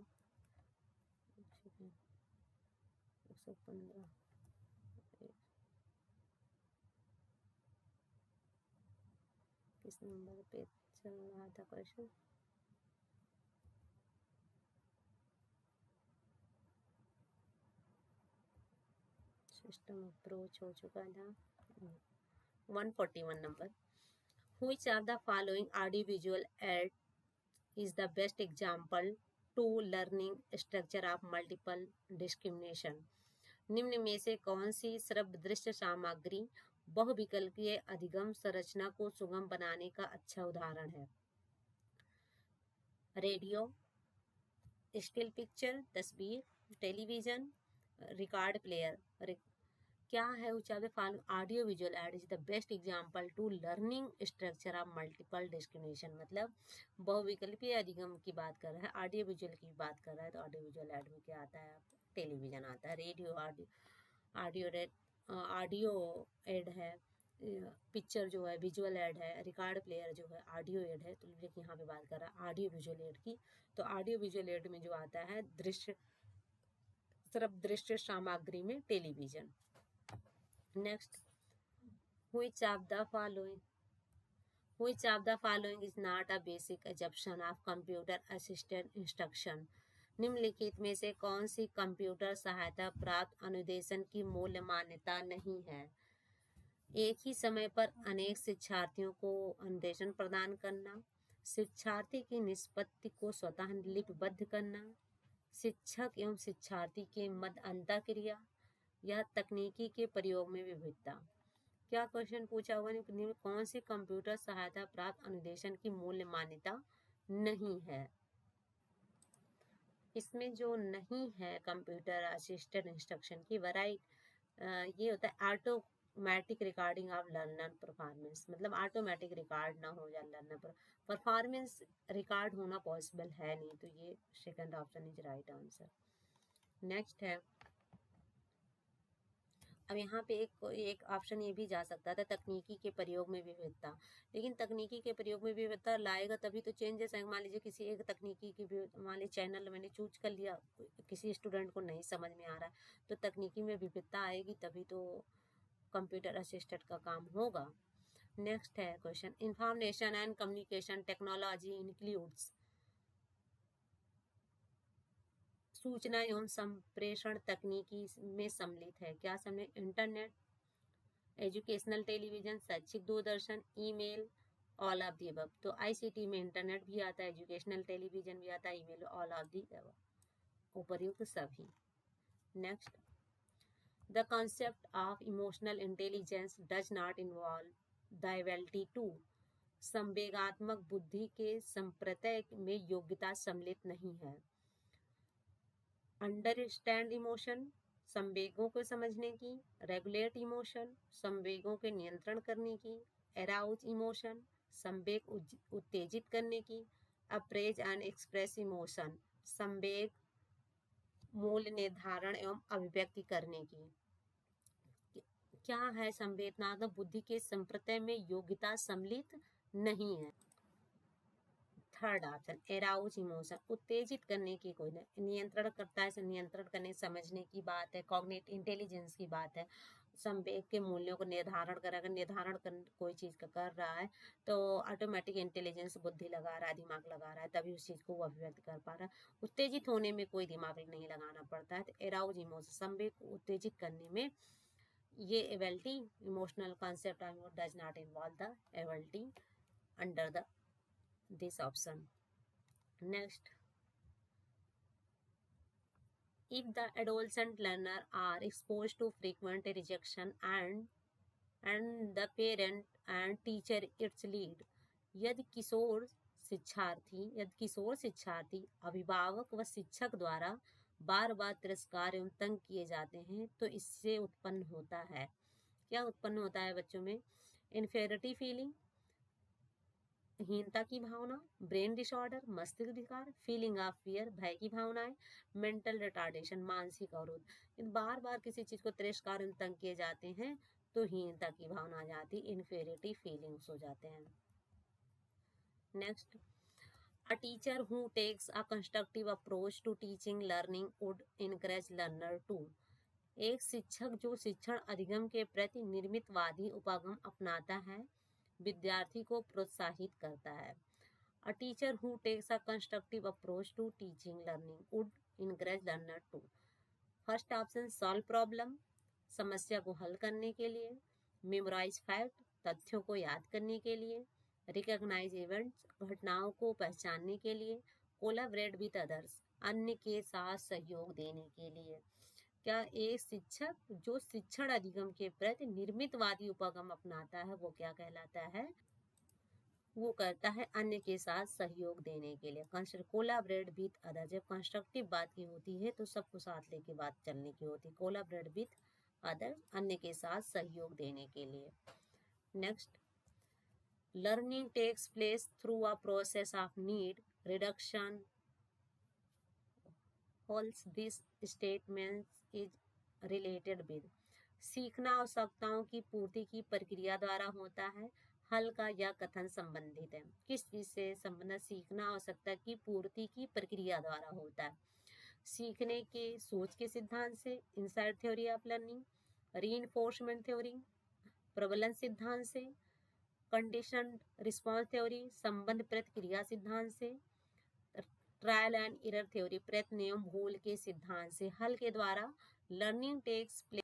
115, किस नंबर पे चल रहा था क्वेश्चन? सिस्टम अप्रोच हो चुका था। 141 number, which of the following audio visual add is the best example to learning structure of multiple discrimination। निम्न में से कौन सी श्रव्य दृश्य सामग्री बहुविकल्पीय अधिगम संरचना को सुगम बनाने का अच्छा उदाहरण है? रेडियो, स्टिल पिक्चर तस्वीर, टेलीविजन, रिकॉर्ड प्लेयर। क्या है audio visual aid is the best example to learning structure of multiple discrimination, मतलब बहुविकल्पीय अधिगम की बात कर रहा है, ऑडियो विजुअल की बात कर रहा है, तो ऑडियो विजुअल एड में क्या आता है? टेलीविजन आता है। रेडियो ऑडियो एड है, पिक्चर जो है विजुअल एड है, रिकॉर्ड प्लेयर जो है ऑडियो एड है। तो लेकिन यहाँ पे बात कर रहा है ऑडियो विजुअल एड की, तो ऑडियो विजुअल एड में जो आता है सिर्फ दृश्य सामग्री में television. Next, which of the following is not a basic assumption of computer assisted instruction। निम्नलिखित में से कौन सी कंप्यूटर सहायता प्राप्त अनुदेशन की मूल मान्यता नहीं है? एक ही समय पर अनेक शिक्षार्थियों को अनुदेशन प्रदान करना, शिक्षार्थी की निष्पत्ति को स्वतः लिपिबद्ध करना, शिक्षक एवं शिक्षार्थी के मध्य अंतःक्रिया, या तकनीकी के प्रयोग में विविधता। क्या क्वेश्चन पूछा हुआ है? कौन सी कंप्यूटर सहायता प्राप्त अनुदेशन की मूल्य मान्यता नहीं है? इसमें जो नहीं है कंप्यूटर असिस्टेड इंस्ट्रक्शन की ये होता है automatic recording of learner performance, मतलब ऑटोमेटिक रिकॉर्ड ना हो या लर्नर परफॉर्मेंस रिकॉर्ड होना पॉसिबल है नहीं, तो ये second option is right answer. Next है, अब यहाँ पे एक ऑप्शन ये भी जा सकता था तकनीकी के प्रयोग में विविधता, लेकिन तकनीकी के प्रयोग में विविधता लाएगा तभी तो चेंजेस है। मान लीजिए किसी एक तकनीकी की मान लीजिए चैनल मैंने चूज कर लिया, किसी स्टूडेंट को नहीं समझ में आ रहा है, तो तकनीकी में विविधता आएगी तभी तो कंप्यूटर असिस्टेड का काम होगा। नेक्स्ट है question, information and communication technology includes, सूचना एवं संप्रेषण तकनीकी में सम्मिलित है। क्या सम्मिलित? इंटरनेट, एजुकेशनल टेलीविजन, शैक्षिक दूरदर्शन, email, all of the above. तो आईसीटी में इंटरनेट भी आता है, एजुकेशनल टेलीविजन भी आता है, email, all of the above, उपर्युक्त सभी। Next, the concept of emotional intelligence does not involve the ability to, संवेगात्मक बुद्धि के संप्रत्यय में योग्यता सम्मिलित नहीं है। अंडरस्टैंड इमोशन, संवेगों को समझने की, रेगुलेट इमोशन, संवेगों के नियंत्रण करने की, एराउज इमोशन, संवेग उत्तेजित करने की, अप्रेज एंड एक्सप्रेस इमोशन, संवेग मूल्य निर्धारण एवं अभिव्यक्ति करने की। क्या है? संवेदनात्मक बुद्धि के संप्रत्यय में योग्यता सम्मिलित नहीं है। थर्ड ऑप्शन एराउज इमोशन, उत्तेजित करने की कोई नहीं, नियंत्रण करता है, नियंत्रण करने समझने की बात है, कॉग्निटिव इंटेलिजेंस की बात है। संवेग के मूल्यों को निर्धारण कर, अगर निर्धारण कर कोई चीज का कर रहा है तो ऑटोमेटिक इंटेलिजेंस बुद्धि लगा रहा है, दिमाग लगा रहा है, तभी उस चीज को वो अभिव्यक्त कर पा रहा है। उत्तेजित होने में कोई दिमाग नहीं लगाना पड़ता है। तो एराउज इमोशन, संवेग को उत्तेजित करने में ये ability, emotional concept does not involve the ability under the this option. Next, if the adolescent learner are exposed to frequent rejection and the parent and teacher its lead, यदि किशोर शिक्षार्थी अभिभावक व शिक्षक द्वारा बार बार तिरस्कार एवं तंग किए जाते हैं तो इससे उत्पन्न होता है, क्या उत्पन्न होता है बच्चों में? इन्फेरिटी फीलिंग, हीनता की भावना, ब्रेन डिसऑर्डर, मस्तिष्क विकार, फीलिंग ऑफ फियर, भय की भावनाएं, मेंटल रिटार्डेशन, मानसिक अवरोध। बार बार किसी चीज को तिरस्कार तंग किए जाते हैं तो हीनता की भावना आ जाती, इन्फेरिटी फीलिंग्स हो जाते हैं। Next, a teacher who takes a constructive approach to teaching learning would encourage learner to, एक शिक्षक जो शिक्षण अधिगम के प्रति निर्मितवादी उपागम अपनाता है विद्यार्थी को प्रोत्साहित करता है। A teacher who takes a constructive approach to teaching learning would encourage learner to. First option solve problem, समस्या को हल करने के लिए, मेमोराइज फैक्ट, तथ्यों को याद करने के लिए, रिकॉग्नाइज इवेंट्स, घटनाओं को पहचानने के लिए, कोलैबोरेट विद अदर्स, अन्य के साथ सहयोग देने के लिए। क्या एक शिक्षक जो शिक्षण अधिगम के प्रति निर्मितवादी उपागम अपनाता है वो क्या कहलाता है? वो करता है अन्य के साथ सहयोग देने के लिए। कोलैबोरेट विद अदर, जब कंस्ट्रक्टिव बात की होती है तो सबको साथ लेके बात चलने की होती है। कोलैबोरेट विद अदर, अन्य के साथ सहयोग देने के लिए। Next, learning takes place through a process of need reduction, holds this statement is related with, सीखना आवश्यकताओं की पूर्ति की प्रक्रिया द्वारा होता है। हल का यह कथन संबंधित है, किस चीज से संबंधित? सीखना आवश्यकता की पूर्ति की प्रक्रिया द्वारा होता है। सीखने के सोच के सिद्धांत से, insight theory of learning, reinforcement theory, प्रबलन सिद्धांत से, कंडीशनड रिस्पॉन्स थ्योरी, संबंध प्रतिक्रिया सिद्धांत से, ट्रायल एंड एरर थ्योरी, प्रयत्न एवं भूल के सिद्धांत से। हल के द्वारा लर्निंग टेक्स प्लेस,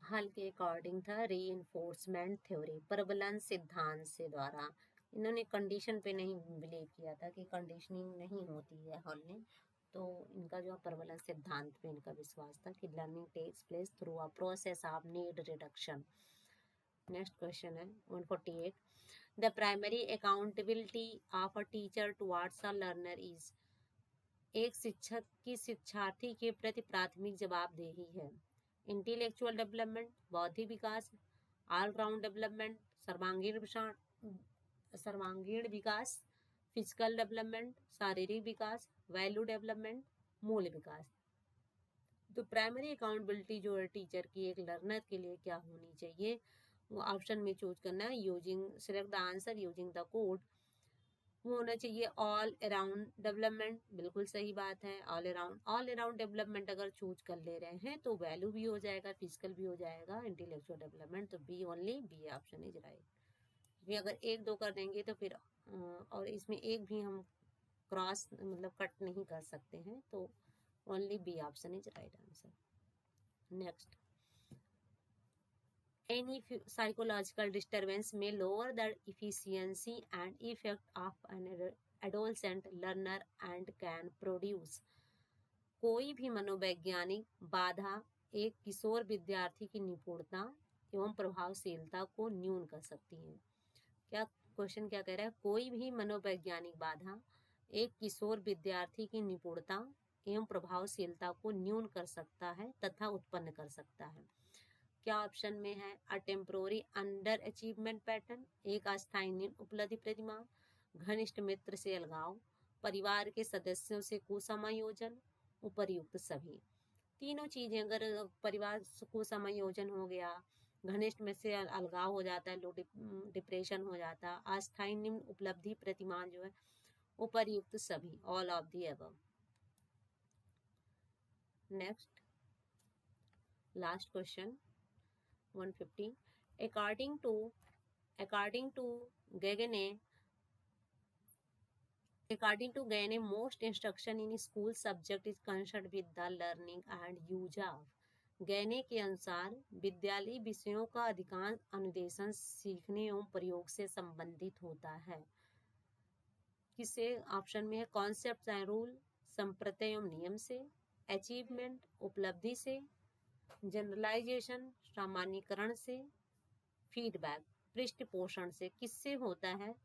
हल के अकॉर्डिंग था रीइंफोर्समेंट थ्योरी, प्रबलन सिद्धांत से द्वारा। इन्होंने कंडीशन पे नहीं बिलीव किया था कि कंडीशनिंग नहीं होती है हल ने, तो इनका जो प्रबलन सिद्धांत पे इनका विश्वास था कि learning takes place through a process of need reduction. Next question है 148, the primary accountability of a teacher towards a learner is, एक शिक्षक की शिक्षार्थी के प्रति प्राथमिक जवाबदेही है। इंटेलेक्चुअल डेवलपमेंट, बौद्धिक विकास, ऑलराउंड डेवलपमेंट, सर्वांगीण विकास, फिजिकल डेवलपमेंट, शारीरिक विकास, वैल्यू डेवलपमेंट, मूल विकास। तो प्राइमरी अकाउंटेबिलिटी जो है टीचर की एक लर्नर के लिए क्या होनी चाहिए, वो ऑप्शन में चूज करना है। Using select the answer using the code, वो होना चाहिए ऑल अराउंड डेवलपमेंट, बिल्कुल सही बात है। ऑल अराउंड डेवलपमेंट अगर चूज कर ले रहे हैं तो वैल्यू भी हो जाएगा, फिजिकल भी हो जाएगा, इंटेलेक्चुअल डेवलपमेंट, तो B only, B option is right. क्योंकि अगर एक दो कर देंगे तो फिर और इसमें एक भी हम क्रॉस मतलब कट नहीं कर सकते हैं, तो only B option is right answer. Next, any psychological disturbance may lower the efficiency and effect of an adolescent learner and can produce, कोई भी मनोवैज्ञानिक बाधा एक किशोर विद्यार्थी की निपुणता एवं प्रभावशीलता को न्यून कर सकती है। क्या क्वेश्चन क्या कह रहा है? कोई भी मनोवैज्ञानिक बाधा एक किशोर विद्यार्थी की निपुणता एवं प्रभावशीलता को न्यून कर सकता है तथा उत्पन्न कर सकता है। क्या ऑप्शन में है? अ टेम्पोररी अंडर अचीवमेंट पैटर्न, एक अस्थायी निम्न उपलब्धि प्रतिमा, घनिष्ठ मित्र से अलगाव, परिवार के सदस्यों से कुसमायोजन, उपर्युक्त सभी। तीनों चीजें अगर परिवार को समायोजन हो गया, घनिष्ठ में से अलगाव हो जाता है, लो डिप्रेशन हो जाता, अस्थायी निम्न उपलब्धि प्रतिमान जो है, उपर्युक्त सभी, all of the above. Next last question 150. According to Gagné, most instruction in school subject is concerned with the learning and use of. गैने के अनुसार विद्यालयी विषयों का अधिकांश अनुदेशन सीखने एवं प्रयोग से संबंधित होता है। किसे? ऑप्शन में है कॉन्सेप्ट एंड रूल, संप्रत्यय एवं नियम से, अचीवमेंट उपलब्धि से, जनरलाइजेशन सामान्यकरण से, फीडबैक पृष्ठ पोषण से। किससे होता है?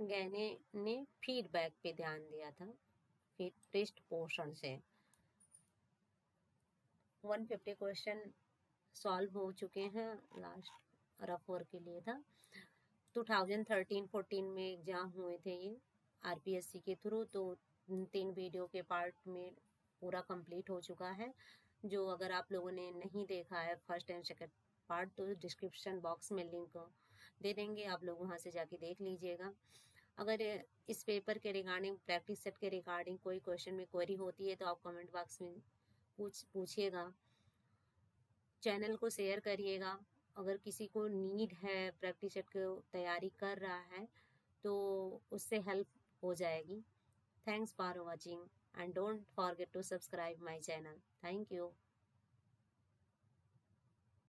गैने ने फीडबैक पे ध्यान दिया था, पृष्ठ पोषण से। 150 क्वेश्चन सॉल्व हो चुके हैं, लास्ट रफ वर्क के लिए था। 2013-14 में एग्जाम हुए थे ये आरपीएससी के थ्रू, तो 3 वीडियो के पार्ट में पूरा कंप्लीट हो चुका है। जो अगर आप लोगों ने नहीं देखा है फर्स्ट एंड सेकंड पार्ट, तो डिस्क्रिप्शन बॉक्स में लिंक दे देंगे, आप लोग वहां से जाके देख लीजिएगा। अगर इस पेपर के रिगार्डिंग, प्रैक्टिस सेट के रिगार्डिंग कोई क्वेश्चन में क्वेरी होती है तो आप कमेंट बॉक्स में पूछिएगा। चैनल को शेयर करिएगा। अगर किसी को नीड है, प्रैक्टिस सेट को तैयारी कर रहा है, तो उससे हेल्प हो जाएगी। Thanks for watching and don't forget to subscribe my channel. Thank you.